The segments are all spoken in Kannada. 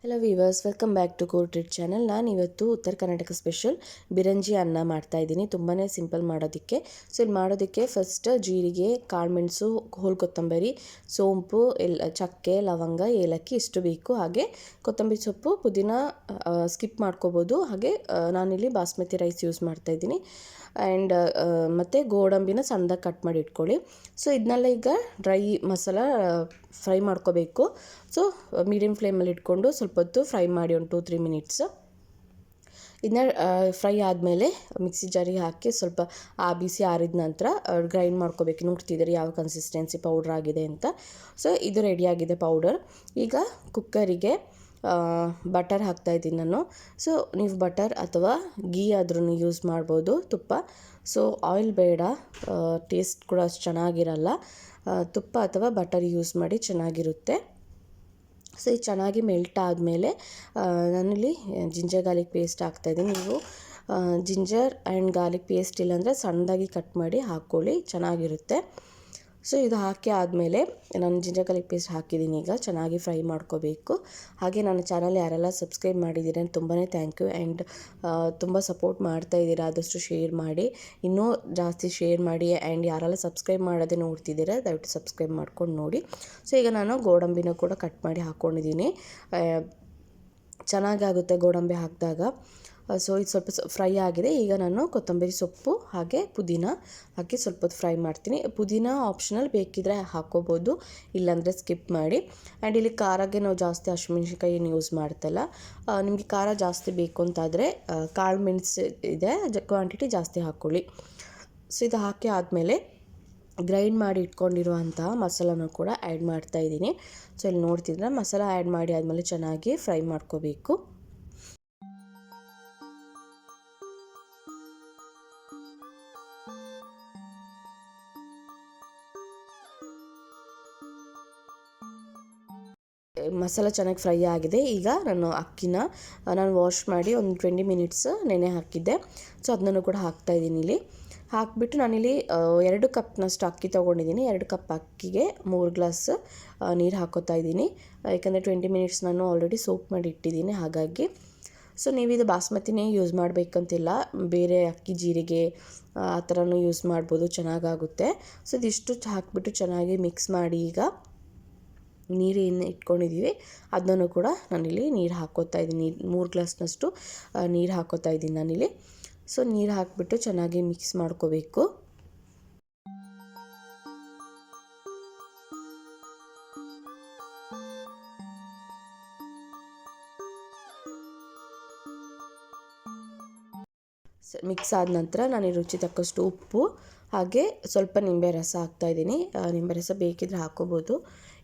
Hello viewers, welcome back to core treat channel. ನಾನು ಇವತ್ತು ಉತ್ತರ ಕರ್ನಾಟಕ ಸ್ಪೆಷಲ್ ಬಿರಂಜಿ ಅನ್ನ ಮಾಡ್ತಾಯಿದ್ದೀನಿ. ತುಂಬಾ ಸಿಂಪಲ್ ಮಾಡೋದಕ್ಕೆ. ಸೊ ಇಲ್ಲಿ ಮಾಡೋದಕ್ಕೆ ಫಸ್ಟ್ ಜೀರಿಗೆ, ಕಾಳುಮೆಣಸು, ಹೋಳು ಕೊತ್ತಂಬರಿ, ಸೋಂಪು, ಚಕ್ಕೆ, ಲವಂಗ, ಏಲಕ್ಕಿ ಇಷ್ಟು ಬೇಕು. ಹಾಗೆ ಕೊತ್ತಂಬರಿ ಸೊಪ್ಪು, ಪುದೀನ ಸ್ಕಿಪ್ ಮಾಡ್ಕೋಬೋದು. ಹಾಗೆ ನಾನಿಲ್ಲಿ ಬಾಸ್ಮತಿ ರೈಸ್ ಯೂಸ್ ಮಾಡ್ತಾಯಿದ್ದೀನಿ. ಆ್ಯಂಡ್ ಮತ್ತು ಗೋಡಂಬಿನ ಸಣ್ಣದಾಗಿ ಕಟ್ ಮಾಡಿ ಇಟ್ಕೊಳ್ಳಿ. ಸೊ ಇದನ್ನೆಲ್ಲ ಈಗ ಡ್ರೈ ಮಸಾಲ ಫ್ರೈ ಮಾಡ್ಕೋಬೇಕು. ಸೊ ಮೀಡಿಯಮ್ ಫ್ಲೇಮಲ್ಲಿ ಇಟ್ಕೊಂಡು ಸ್ವಲ್ಪ ಹೊತ್ತು ಫ್ರೈ ಮಾಡಿ, ಒಂದು 2-3 ಮಿನಿಟ್ಸ್. ಇದನ್ನ ಫ್ರೈ ಆದಮೇಲೆ ಮಿಕ್ಸಿ ಜಾರಿಗೆ ಹಾಕಿ ಸ್ವಲ್ಪ ಬಿಸಿ ಆರಿದ ನಂತರ ಗ್ರೈಂಡ್ ಮಾಡ್ಕೋಬೇಕು. ನೋಡ್ತಿದ್ದೀರಿ ಯಾವ ಕನ್ಸಿಸ್ಟೆನ್ಸಿ ಪೌಡ್ರ್ ಆಗಿದೆ ಅಂತ. ಸೊ ಇದು ರೆಡಿಯಾಗಿದೆ ಪೌಡರ್. ಈಗ ಕುಕ್ಕರಿಗೆ ಬಟರ್ ಹಾಕ್ತಾಯಿದ್ದೀನಿ ನಾನು. ಸೊ ನೀವು ಬಟರ್ ಅಥವಾ ಗೀ ಆದ್ರೂ ಯೂಸ್ ಮಾಡ್ಬೋದು, ತುಪ್ಪ. ಸೊ ಆಯಿಲ್ ಬೇಡ, ಟೇಸ್ಟ್ ಕೂಡ ಅಷ್ಟು ಚೆನ್ನಾಗಿರಲ್ಲ. ತುಪ್ಪ ಅಥವಾ ಬಟರ್ ಯೂಸ್ ಮಾಡಿ ಚೆನ್ನಾಗಿರುತ್ತೆ. ಸೊ ಇದು ಚೆನ್ನಾಗಿ ಮೆಲ್ಟ್ ಆದಮೇಲೆ ನಾನಿಲ್ಲಿ ಜಿಂಜರ್ ಗಾರ್ಲಿಕ್ ಪೇಸ್ಟ್ ಹಾಕ್ತಾಯಿದ್ದೀನಿ. ನೀವು ಜಿಂಜರ್ ಆ್ಯಂಡ್ ಗಾರ್ಲಿಕ್ ಪೇಸ್ಟ್ ಇಲ್ಲಾಂದರೆ ಸಣ್ಣದಾಗಿ ಕಟ್ ಮಾಡಿ ಹಾಕ್ಕೊಳ್ಳಿ, ಚೆನ್ನಾಗಿರುತ್ತೆ. ಸೊ ಇದು ಹಾಕಿ ಆದಮೇಲೆ ನಾನು ಜಿಂಜರ್ ಗಾರ್ಲಿಕ್ ಪೇಸ್ಟ್ ಹಾಕಿದ್ದೀನಿ. ಈಗ ಚೆನ್ನಾಗಿ ಫ್ರೈ ಮಾಡ್ಕೋಬೇಕು. ಹಾಗೆ ನನ್ನ ಚಾನಲ್ ಯಾರೆಲ್ಲ ಸಬ್ಸ್ಕ್ರೈಬ್ ಮಾಡಿದ್ದೀರ ತುಂಬಾ ಥ್ಯಾಂಕ್ ಯು. ಆ್ಯಂಡ್ ತುಂಬ ಸಪೋರ್ಟ್ ಮಾಡ್ತಾಯಿದ್ದೀರಾ, ಆದಷ್ಟು ಶೇರ್ ಮಾಡಿ, ಇನ್ನೂ ಜಾಸ್ತಿ ಶೇರ್ ಮಾಡಿ. ಆ್ಯಂಡ್ ಯಾರೆಲ್ಲ ಸಬ್ಸ್ಕ್ರೈಬ್ ಮಾಡೋದೇ ನೋಡ್ತಿದ್ದೀರಾ ದಯವಿಟ್ಟು ಸಬ್ಸ್ಕ್ರೈಬ್ ಮಾಡ್ಕೊಂಡು ನೋಡಿ. ಸೊ ಈಗ ನಾನು ಗೋಡಂಬಿನ ಕೂಡ ಕಟ್ ಮಾಡಿ ಹಾಕ್ಕೊಂಡಿದ್ದೀನಿ. ಚೆನ್ನಾಗಾಗುತ್ತೆ ಗೋಡಂಬಿ ಹಾಕಿದಾಗ. ಸೊ ಇದು ಸ್ವಲ್ಪ ಫ್ರೈ ಆಗಿದೆ. ಈಗ ನಾನು ಕೊತ್ತಂಬರಿ ಸೊಪ್ಪು ಹಾಗೆ ಪುದೀನ ಹಾಕಿ ಸ್ವಲ್ಪ ಹೊತ್ತು ಫ್ರೈ ಮಾಡ್ತೀನಿ. ಪುದೀನ ಆಪ್ಷನಲ್, ಬೇಕಿದ್ದರೆ ಹಾಕ್ಕೋಬೋದು, ಇಲ್ಲಾಂದರೆ ಸ್ಕಿಪ್ ಮಾಡಿ. ಆ್ಯಂಡ್ ಇಲ್ಲಿ ಖಾರಕ್ಕೆ ನಾವು ಜಾಸ್ತಿ ಹಸಿಮೆಣ್ಸಿನ್ಕಾಯಿ ಏನು ಯೂಸ್ ಮಾಡ್ತಲ್ಲ. ನಿಮಗೆ ಖಾರ ಜಾಸ್ತಿ ಬೇಕು ಅಂತಾದರೆ ಕಾಳು ಮೆಣಸು ಇದೆ, ಕ್ವಾಂಟಿಟಿ ಜಾಸ್ತಿ ಹಾಕ್ಕೊಳ್ಳಿ. ಸೊ ಇದು ಹಾಕಿ ಆದಮೇಲೆ ಗ್ರೈಂಡ್ ಮಾಡಿ ಇಟ್ಕೊಂಡಿರುವಂತಹ ಮಸಾಲನೂ ಕೂಡ ಆ್ಯಡ್ ಮಾಡ್ತಾಯಿದ್ದೀನಿ. ಸೊ ಇಲ್ಲಿ ನೋಡ್ತಿದ್ರೆ ಮಸಾಲ ಆ್ಯಡ್ ಮಾಡಿ ಆದಮೇಲೆ ಚೆನ್ನಾಗಿ ಫ್ರೈ ಮಾಡ್ಕೋಬೇಕು. ಮಸಾಲ ಚೆನ್ನಾಗಿ ಫ್ರೈ ಆಗಿದೆ. ಈಗ ನಾನು ಅಕ್ಕಿನ ವಾಶ್ ಮಾಡಿ ಒಂದು 20 ಮಿನಿಟ್ಸ್ ನೆನೆ ಹಾಕಿದ್ದೆ. ಸೊ ಅದನ್ನು ಕೂಡ ಹಾಕ್ತಾಯಿದ್ದೀನಿ. ಇಲ್ಲಿ ಹಾಕಿಬಿಟ್ಟು ನಾನಿಲ್ಲಿ 2 ಕಪ್ನಷ್ಟು ಅಕ್ಕಿ ತೊಗೊಂಡಿದ್ದೀನಿ. 2 ಕಪ್ ಅಕ್ಕಿಗೆ 3 ಗ್ಲಾಸ್ ನೀರು ಹಾಕೋತಾ ಇದ್ದೀನಿ. ಯಾಕಂದರೆ 20 ಮಿನಿಟ್ಸ್ ನಾನು ಆಲ್ರೆಡಿ ಸೋಕ್ ಮಾಡಿ ಇಟ್ಟಿದ್ದೀನಿ, ಹಾಗಾಗಿ. ಸೊ ನೀವಿದು ಬಾಸ್ಮತಿನೇ ಯೂಸ್ ಮಾಡಬೇಕಂತಿಲ್ಲ, ಬೇರೆ ಅಕ್ಕಿ, ಜೀರಿಗೆ ಆ ಥರನೂ ಯೂಸ್ ಮಾಡ್ಬೋದು, ಚೆನ್ನಾಗಾಗುತ್ತೆ. ಸೊ ಇದಿಷ್ಟು ಹಾಕಿಬಿಟ್ಟು ಚೆನ್ನಾಗಿ ಮಿಕ್ಸ್ ಮಾಡಿ ಈಗ ನೀರು ಏನು ಇಟ್ಕೊಂಡಿದ್ದೀವಿ ಅದನ್ನು ಕೂಡ ನಾನಿಲ್ಲಿ ನೀರು ಹಾಕ್ಕೋತಾ ಇದ್ದೀನಿ. 3 ಗ್ಲಾಸ್ನಷ್ಟು ನೀರು ಹಾಕ್ಕೋತಾ ಇದ್ದೀನಿ ನಾನಿಲ್ಲಿ. ಸೊ ನೀರು ಹಾಕಿಬಿಟ್ಟು ಚೆನ್ನಾಗಿ ಮಿಕ್ಸ್ ಮಾಡ್ಕೋಬೇಕು. ಮಿಕ್ಸ್ ಆದ ನಂತರ ನಾನು ರುಚಿ ತಕ್ಕಷ್ಟು ಉಪ್ಪು ಹಾಗೆ ಸ್ವಲ್ಪ ನಿಂಬೆ ರಸ ಹಾಕ್ತಾಯಿದ್ದೀನಿ. ನಿಂಬೆ ರಸ ಬೇಕಿದ್ರೆ ಹಾಕ್ಕೋಬೋದು,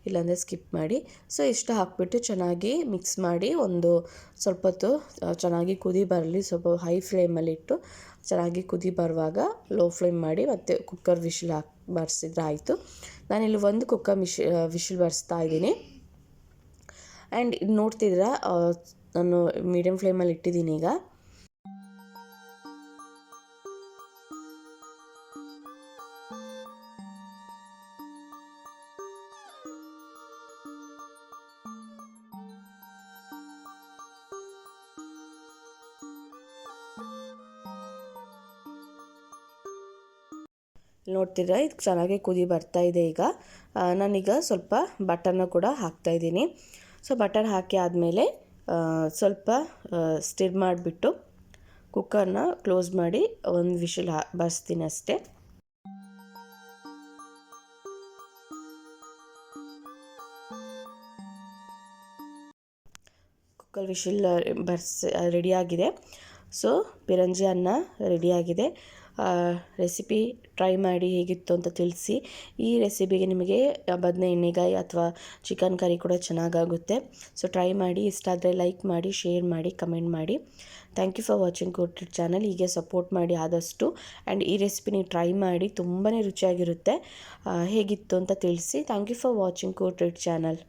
ಇಲ್ಲಾಂದರೆ ಸ್ಕಿಪ್ ಮಾಡಿ. ಸೊ ಇಷ್ಟು ಹಾಕ್ಬಿಟ್ಟು ಚೆನ್ನಾಗಿ ಮಿಕ್ಸ್ ಮಾಡಿ ಒಂದು ಸ್ವಲ್ಪ ಹೊತ್ತು ಚೆನ್ನಾಗಿ ಕುದಿ ಬರಲಿ. ಸ್ವಲ್ಪ ಹೈ ಫ್ಲೇಮಲ್ಲಿಟ್ಟು ಚೆನ್ನಾಗಿ ಕುದಿ ಬರುವಾಗ ಲೋ ಫ್ಲೇಮ್ ಮಾಡಿ ಮತ್ತೆ ಕುಕ್ಕರ್ ವಿಶಿಲ್ ಬರ್ಸಿದ್ರೆ ಆಯಿತು. ನಾನಿಲ್ಲಿ ಒಂದು ಕುಕ್ಕರ್ ವಿಶಿಲ್ ಬರ್ಸ್ತಾ ಇದ್ದೀನಿ. ಆ್ಯಂಡ್ ಇದು ನೋಡ್ತಿದ್ದೀರಾ, ನಾನು ಮೀಡಿಯಮ್ ಫ್ಲೇಮಲ್ಲಿ ಇಟ್ಟಿದ್ದೀನಿ. ಈಗ ನೋಡ್ತಿದ್ರೆ ಇದು ಚೆನ್ನಾಗಿ ಕುದಿ ಬರ್ತಾ ಇದೆ. ಈಗ ನಾನೀಗ ಸ್ವಲ್ಪ ಬಟರ್ನ ಕೂಡ ಹಾಕ್ತಾಯಿದ್ದೀನಿ. ಸೊ ಬಟರ್ ಹಾಕಿ ಆದಮೇಲೆ ಸ್ವಲ್ಪ ಸ್ಟಿರ್ ಮಾಡಿಬಿಟ್ಟು ಕುಕ್ಕರ್ನ ಕ್ಲೋಸ್ ಮಾಡಿ ಒಂದು ವಿಶಿಲ್ ಬರ್ಸ್ತೀನಿ ಅಷ್ಟೇ. ಕುಕ್ಕರ್ ವಿಶಿಲ್ ರೆಡಿಯಾಗಿದೆ. ಸೊ ಬಿರಂಜಿ ಅನ್ನ ರೆಡಿಯಾಗಿದೆ. ರೆಸಿಪಿ ಟ್ರೈ ಮಾಡಿ ಹೇಗಿತ್ತು ಅಂತ ತಿಳಿಸಿ. ಈ ರೆಸಿಪಿಗೆ ನಿಮಗೆ ಬದನೆ ಎಣ್ಣೆಗಾಯಿ ಅಥವಾ ಚಿಕನ್ ಕರಿ ಕೂಡ ಚೆನ್ನಾಗಾಗುತ್ತೆ. ಸೊ ಟ್ರೈ ಮಾಡಿ, ಇಷ್ಟ ಆದರೆ ಲೈಕ್ ಮಾಡಿ, ಶೇರ್ ಮಾಡಿ, ಕಮೆಂಟ್ ಮಾಡಿ. Thank you for watching core treat channel. ಹೀಗೆ ಸಪೋರ್ಟ್ ಮಾಡಿ ಆದಷ್ಟು. ಆ್ಯಂಡ್ ಈ ರೆಸಿಪಿ ನೀವು ಟ್ರೈ ಮಾಡಿ, ತುಂಬಾ ರುಚಿಯಾಗಿರುತ್ತೆ. ಹೇಗಿತ್ತು ಅಂತ ತಿಳಿಸಿ. Thank you for watching core treat channel.